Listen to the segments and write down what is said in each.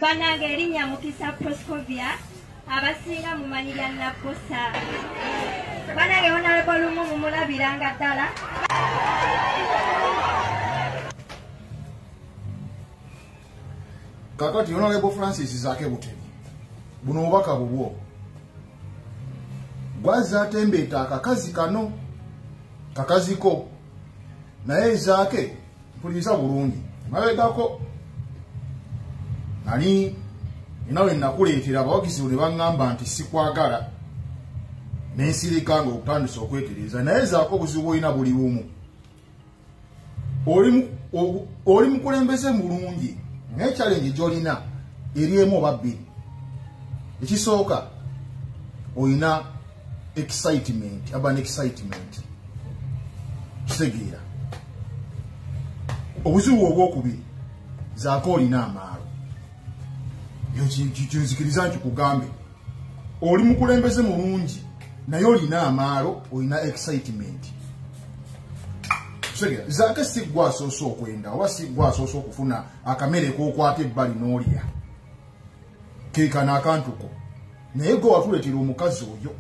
Banange erinnya Mukisa Proscovia abasinga mumanyira Naposa. Banange honorable lumu mumulabiranga ddala. Kakati honorable Francis Zaake Butemi buno obubaka bubwo gwaza atembeeta akakazi kano kakaziko naye Zaake mpuliriza bulungi mabegako nani nawe nakuleetera abawagizi ne baŋŋamba nti sikwagala n'ensirika ng'okutandisa okwetereza naye Zaake obuzibu olina buli bumu oli mukulembeze mulungi naye challenge gy'olina eriemu oba bbiri. Ekisooka olina excitement urban excitement kitegeera obuzibu obwokubiri Zaake olina amaalo kyonzikiriza nti kugambe oli mukulembeze mulungi naye olina amaalo olina excitement kitegeera Zaake si gwe asoose okwenda oba si gwe asoose okufuna akamere k'okwata ebbali n'olya keekana akantuko naye gwe watuleetera omukazi oyo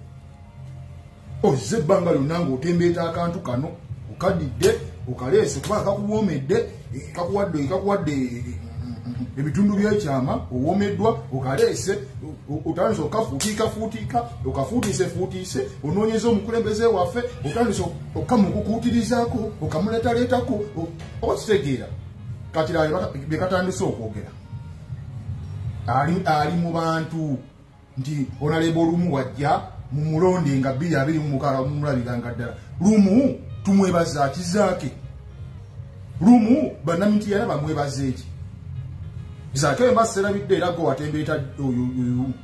ozze ebbanga lyonna ng'otembeeta akantu kano okadidde okaleese kuba kakuwoomedde kakuwadde ebitundu by'ekyama owomeddwa okaleese otandise okafuutiikafuutiika okafuutiisefuutiise onoonyeza omukulembeze waffe otandise okamukukuutirizaako okamuleetaleetako oba kitegeera kati bye katandise okwogera ali mu bantu nti onaleba olumu wajja mumulonde nga 226 mumulabiranga ddala lumu tumwebaza ki Zaake lumu bannamiti yala bamwebaza eki Zaake mbaserabidde era gwe watembeeta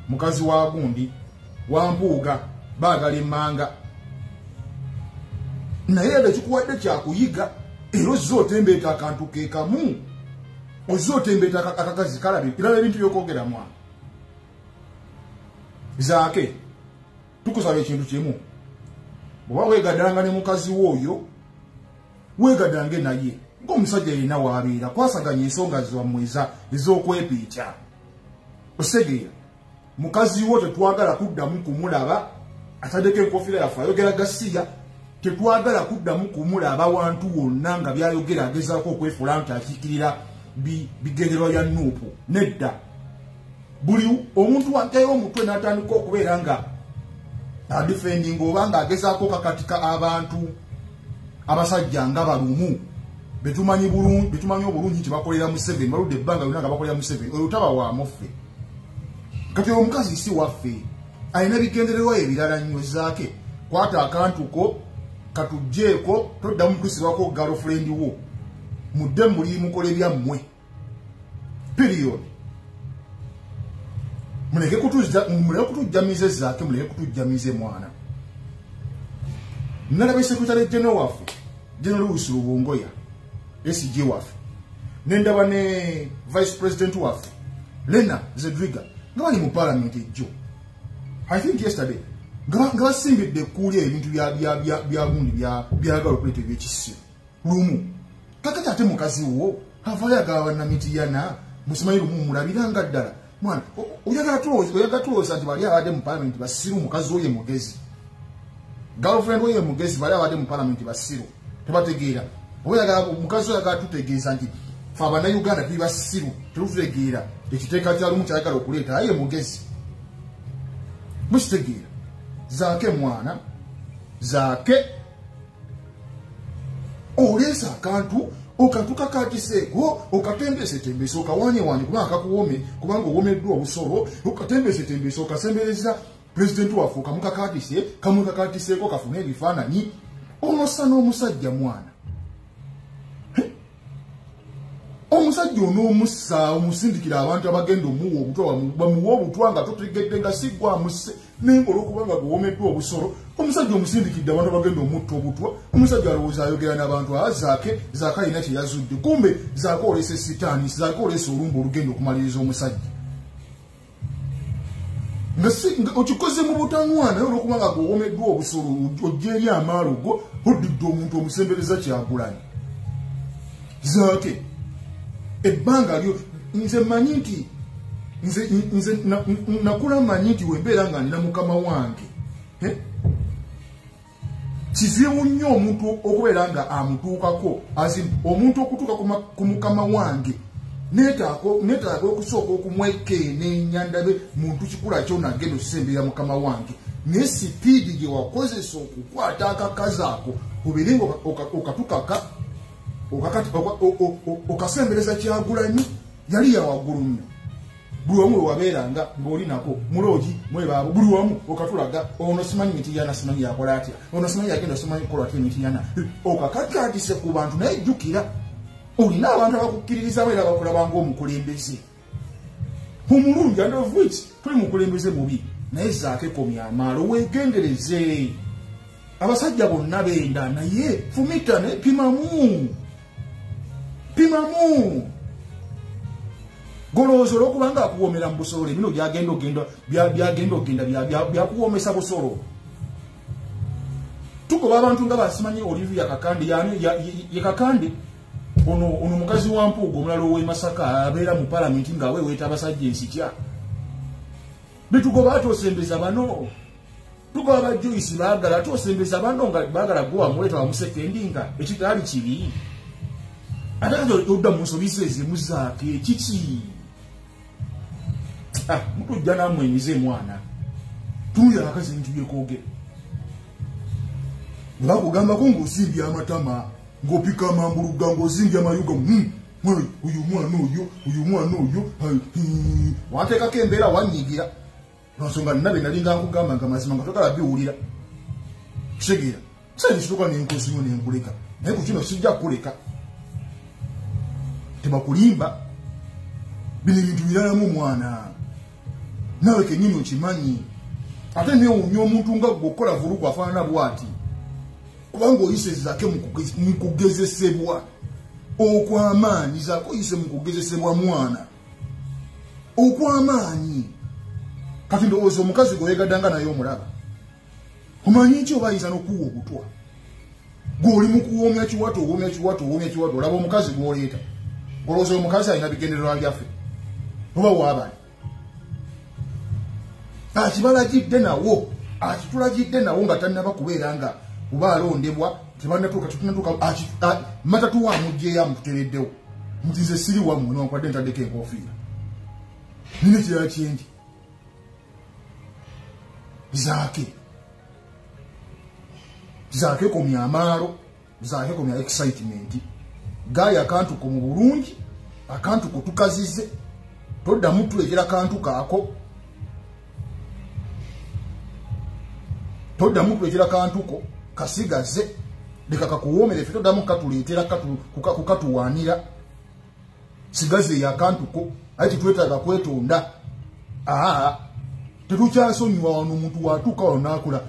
mukazi wa gundi wampuuga baagala emmanga naye era ekikuwadde kyakuyiga era ozze otembeeta akantu ke kamu ozze otembeeta akakazi kalabi era ebintu byokwogera mwana Zaake tukusaba ekintu kimu bw'oba weegaddanga ne mukazi w'oyo weegaddange naye ng'omusajja yenna waabeera kwasaganya ensonga zammwe ez'okwepiikya osegeera mukazi wo tetwagala kuddamu kumulaba ataddeko enkofiira yaffe ayogera gasiya tetwagala kuddamu kumulaba wantu wonna nga byayogera agezaako okwefuula nti akiikirira bigenderwa bya Nuupu nedda buli omuntu waggayo omutwe n'atandika okubeera nga adifendinga oba ng'agezaako kakatika abantu abasajja nga balumu betumanyi obulungi nti bakolera Museveni baludde ebbanga lyonna nga bakolera Museveni oyo taba wamuffe kati omukazi si waffe alina bigendererwa ebirala nnyo Zaake kwata akantuko katugjeeko toddamu kusibako girlfriend wo mudde muli mukole byammwe period muleke kutujjamize Zaake muleke kutujjamize mwana nalaba sekretary general waffe General Louis Rubongoya SG waffe nendaba ne vice president waffe Lena Zedriga nga bali mu parliament ejjo I think yesterday nga basimbidde ekkuuli ebintu bya gundi byagala okuleeta ebyekisiru lumu kakati ate mukazi wo avayo agaba bannamiti yana musimanyi lumu mulabiranga ddala mwana oyagala tulowooza nti bali abadde mu parliament basiru mukazi wo ye mugezi girlfriend wo ye mugezi bali abadde mu parliament basiru tebategeera oyagala mukazi oyagala tutegeeza nti fe abannayuganda tuli basiru tetutegeera ekiteeka kya lumu kyayagala okuleeta aye mugezi mukitegeera Zaake mwana Zaake oleesa akantu okatuka katiseeko okatembeesetembesa okawanyewane kubanga kakuwome kubanga owomeddwa obusolo okatembeesetembesa okasembereza pulezidenti waffe okamukakatise kamukakatiseeko kafune ebifaananyi onossa n'omusajja mwana omusajja onoomussa omusindikira abantu abagenda omuwa obutwa bamuwa obutwa nga totegedde nga siggwamuse naye olwokubanga gwewomeddwa obusolo omusajja omusindikidde abantu abagenda omutta obutwa omusajja alowooza ayogera n'abantu Zaake alina kye yazudde kumbe Zaake oleese sitaani Zaake oleese olumba olugenda okumaliriza omusajja nga okikoze mu butanywana naye olwokubanga gwewomeddwa obusolo ojja eri amaalo go oddidde omuntu omusembereza Kyagulanyi Zaake ebbanga lyo nze manyi nti nze nakula manyi nti wembeera nga nina mukama wange kizibu nnyo omuntu okubeera nga amutuukako omuntu okutuuka ku mukama wange neetaaga okusooka okumwekenneenya ndabe muntu kikula kyonagenda okisemberera mukama wange naye sipiidi gye wakozesa okukwata akakazi ako obeere nga okatukaka okasembereza Kyagulanyi yali yawaggulu nnyo buli wamu wewabeeranga ng'oli nako muloogi mwebaabo buli wamu okatulaga ono simanyi mitiyana simanyi yakola atya ono simanyi yagenda simanyi kukola atya mitiyana okakakatise ku bantu naye jjukira olina abantu abakukkiririza era bakulaba ng'omukulembeze omulungi and of which tuli mukulembeze mubi naye Zaake komya amaalo weegendereze abasajja bonna benda naye fumita naye pimamu golowooza olwokubanga akuwoomera mu busolo bino byagenda ogenda byakuwoomesa busolo tugoba abantu nga basimanyi Olivia Kakande ye Kakande ono mukazi wa Mpuuga omulala ow'e Masaka abeera mu palamenti nga weweeta abasajja ensikya betugoba ate osembeza bano tugoba ba Joyce baagala ate osembeza bano nga baagala gwe wamuleeta wamusekendinga ekitaali kibi ate odda mu nsobi ezimu Zaake kiki mutujja namwenyize mwana tuya akazi ntuye koogera bakugambako ng'osimbye amatama ng'opika amambuluga ng'osimbye amayuga uyu mwana oyo wanteekako embeera wanyigira lwansonga nnabe nalinga nkugamba nga mazima nga tokala biwulira kitegeera saini kituuka nenkosinyo nenkuleka naye ku kino sijja kukuleka tebakulimba bino ebintu biralamu mwana nawe kenyini okimanyi ate newunya omuntu nga gweokola vulugu afaanana bwati kubanga oyise Zaake mu kugezesebwa okw'amaanyi Zaake oyise mu kugezesebwa mwana okw'amaanyi kati ndowooza omukazi gwewegaddanga naye omulaba omanyi nti oba ayinza n'okuwa obutwa gw'oli mu kuwoomya kiwato olaba omukazi gw'oleeta olowooza omukazi alina bigendererwa byaffe oba waabali akibalagidde nawo akitulagidde nawo nga tannaba kubeera nga oba alondebwa tebanatuuka matatu wamugjeeyo amukutereddewo nti nze siri wammwe newankwadde ntaddeko enkofiira nina ekirala kyendi Zaake komya amaalo Zaake komya excitement gaaya akantuko mu bulungi akantuko tukazize toddamu tulekera kantu kaako toddamu tulekera kantuko kasigaze leka kakuwoomere ffe toddamu katuleetera kukatuwaanira sigaze yakantuko aye tetwetaaga kwetonda tetukyasonyiwa wano omuntu watuuka wano nakula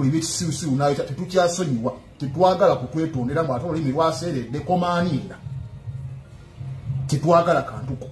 ebyekisirusiru nayo tetukyasonyiwa tetwagala kutwetondera mu ate olulimi lwaseeredde komaaniira tetwagala kantuko